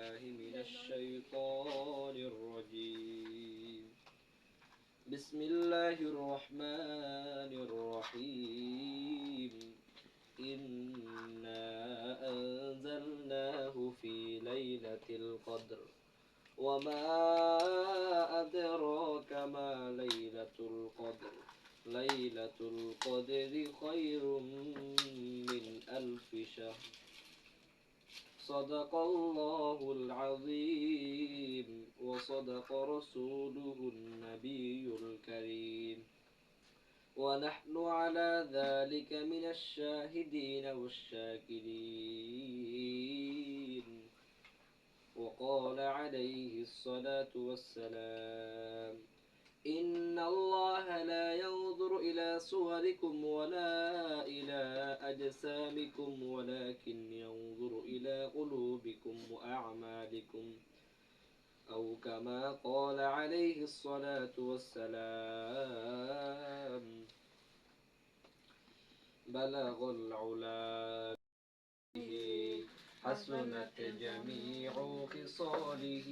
من الشيطان الرجيم. بسم الله الرحمن الرحيم. إنا أنزلناه في ليلة القدر وما أدراك ما ليلة القدر. ليلة القدر خير من ألف شهر. صدق الله العظيم وصدق رسوله النبي الكريم ونحن على ذلك من الشاهدين والشاكرين. وقال عليه الصلاة والسلام: إن الله لا ينظر إلى صوركم ولا إلى أجسامكم ولكن ينظر إلى قلوبكم وأعمالكم، أو كما قال عليه الصلاة والسلام. بلغ العلا حسنت جميع خصاله.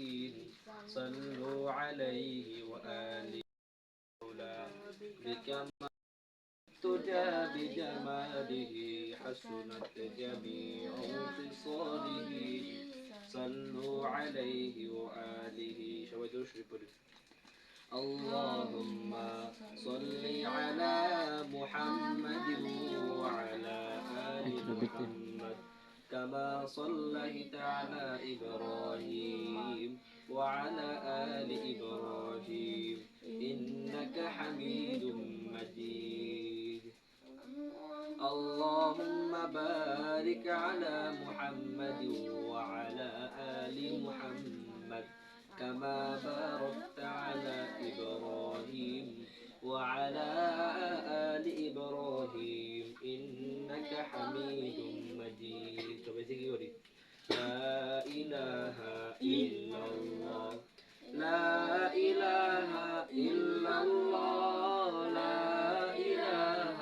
صلوا عليه وآله بكمال تجا بجماله. حسنت جميع خصاله. صلوا عليه وآله. اللهم صل على محمد وعلى آل محمد كما صليت على إبراهيم وعلى آل إبراهيم إنك حميد مجيد. اللهم بارك على محمد وعلى آل محمد كما باركت على إبراهيم وعلى آل إبراهيم إنك حميد مجيد. لا إله إلا الله. لا إله إلا الله. لا إله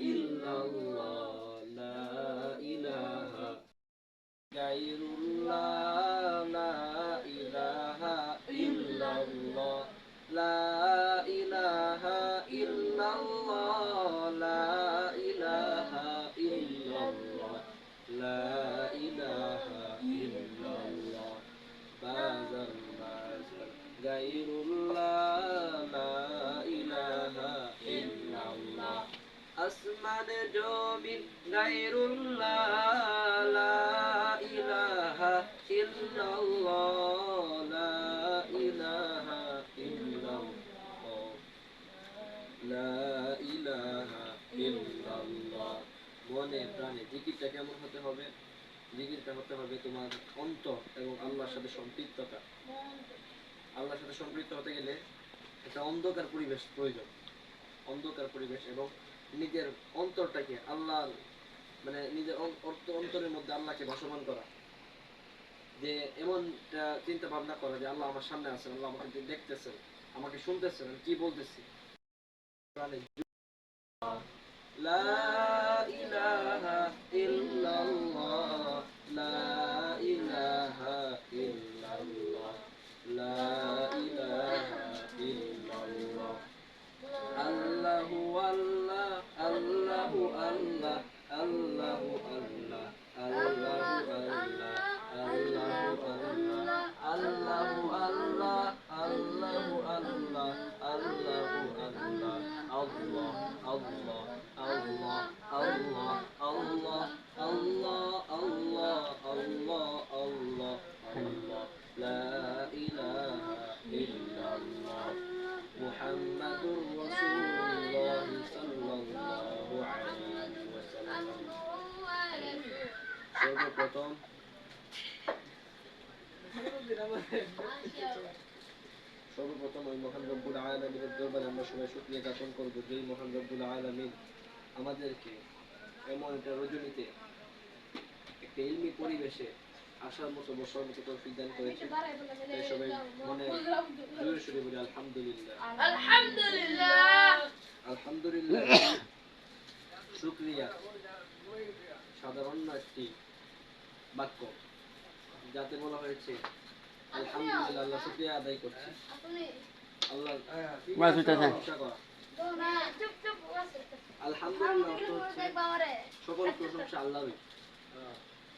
إلا الله. لا إله غير الله. لا إله إلا الله. لا إله إلا الله. لا إله إلا الله. لا إله إلا الله. بازر بازر غير الله. لا إله إلا الله. أسمان جومين غير الله. لا إله إلا الله. لا إله إلا الله. لا إله إلا الله. মনে প্রাণে জিকিরটা কেমন হতে হবে? জিকিরটা হতে হবে তোমার অন্তর এবং আল্লাহর সাথে সম্পৃক্ততা। আল্লাহর সাথে সম্পৃক্ত হতে গেলে একটা অন্ধকার পরিবেশ প্রয়োজন। অন্ধকার পরিবেশ এবং নিজের অন্তরটাকে আল্লাহ মানে নিজের অন্তরের মধ্যে আল্লাহকে ভাসমান করা, যে এমন চিন্তা ভাবনা করা যে আল্লাহ আমার সামনে আছেন, আল্লাহ আমাকে দেখতেছেন, আমাকে শুনতেছেন, আমি কি বলতেছি। লা ইলাহা ইল্লাল্লাহ। লা ইলাহা ইল্লাল্লাহ। লা ইলাহা ইল্লাল্লাহ। আল্লাহু আল্লাহ। আল্লাহু আল্লাহ। আল্লাহু আল্লাহ। আল্লাহু আল্লাহ। আল্লাহু আল্লাহ। আল্লাহু আল্লাহ। আল্লাহু আল্লাহ। আল্লাহু আল্লাহ। আল্লাহ আল্লাহ আল্লাহ আল্লাহ আল্লাহ আল্লাহ আল্লাহ আল্লাহ আল্লাহ আল্লাহ। লা ইলাহা ইল্লাল্লাহ মুহাম্মাদুর রাসূলুল্লাহ সাল্লাল্লাহু আলাইহি ওয়াসাল্লাম। সর্বপ্রথম ওই মহান রব্বুল আলামিনের দরবারে আমরা সবাই শুকরিয়া জ্ঞাপন করব, যেই মহান রব্বুল আলামিন আমাদেরকে এমন একটা রজনীতে একটা ইলমি পরিবেশে আসার মতো বসার মতো তৌফিক দান করেছে। তাই সবাই মনে জোরে সোরে বলি আলহামদুলিল্লাহ। আলহামদুলিল্লাহ। আলহামদুলিল্লাহ। শুকরিয়া সাধারণ একটি বাক্য, যাতে বলা হয়েছে আলহামদুলিল্লাহ, আল্লাহ শুকরিয়া আদায় করছি। আল্লাহ প্রশংসা করা। আলহামদুলিল্লাহ অর্থ হচ্ছে সকল প্রশংসা আল্লাহরই।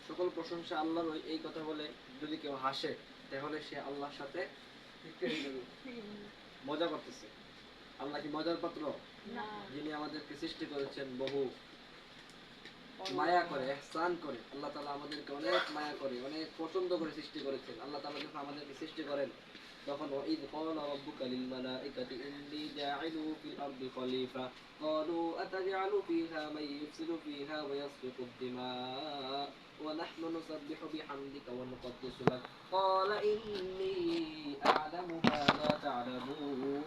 সকল প্রশংসা আল্লাহরই। এই কথা বলে যদি কেউ হাসে তাহলে সে আল্লাহর সাথে মজা করতেছে। আল্লাহ কি মজার পাত্র? যিনি আমাদেরকে সৃষ্টি করেছেন বহু মায়া করে, ইহসান করে। আল্লাহ তাআলা আমাদেরকে অনেক মায়া করে, অনেক পছন্দ করে সৃষ্টি করেছেন। আল্লাহ তাআলা যখন আমাদেরকে সৃষ্টি করেন তখন ওয়াইদ ক্বালা রাব্বুকা লিল মালাইকাতি ইন্নী জাইলু ফিল আরদি খলিফা ক্বালু আতাজআলু ফিহা মান ইফসিদু ফিহা ওয়া ইয়াসফিকু আদ-দিমা ওয়া নাহনু নুসাব্বিহু বিহামদিকা ওয়া নুকদ্দিসু লাক ক্বালা ইন্নী আ'লামু মা লা তা'লামুন।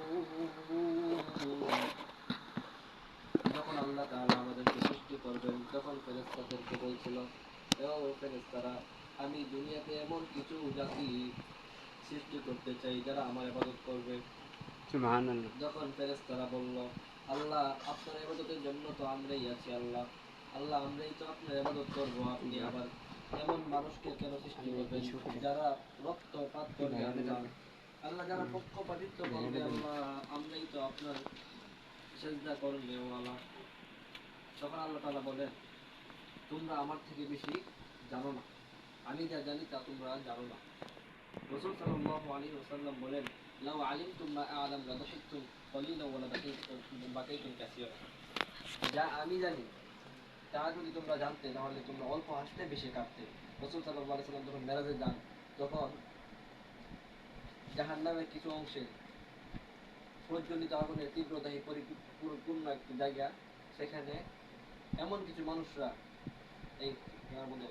যখন আল্লাহ তাআলা আমাদেরকে সৃষ্টি করবেন তখন ফেরেশতাদেরকে বলছিল, ও ফেরেশতারা, আমি দুনিয়াতে এমন কিছু জাতি সৃষ্টি করতে চাই যারা আমার ইবাদত করবে। সুবহানাল্লাহ। যখন ফেরেশতারা বলল, আল্লাহ আপনার ইবাদতের জন্য তো আমরাই আছি। আল্লাহ আল্লাহ আমরাই তো আপনার ইবাদত করব, আপনি আবার এমন মানুষকে কেন সৃষ্টি করবেন যারা রক্তপাত করবে? আল্লাহ আল্লাহ যারা পক্ষপাতিত্ব করবে, আল্লাহ আমরাই তো আপনার সেজদা করবে। ও আল্লাহ, তখন আল্লাহ তাআলা বলেন, তোমরা আমার থেকে বেশি জানো না, আমি যা জানি তা তোমরা জানো না। রাসূল সাল্লাল্লাহু আলাইহি ওয়াসাল্লাম বলেন, লাউ আলিমতুম মা আ'লাম লাদাহিকতুম কলিলান ওয়া লাবাকাইতুম কাসীরা। যা আমি জানি তা যদি তোমরা জানতে তাহলে তোমরা অল্প হাসতে বেশি কাঁদতে। রাসূল সাল্লাল্লাহু আলাইহি ওয়াসাল্লাম যখন মেরাজে যান তখন জাহান্নামের কিছু অংশে প্রজ্বলিত আগুনের তীব্রতায় পরিপূর্ণ একটি জায়গা, সেখানে এমন কিছু মানুষরা এই মধ্যে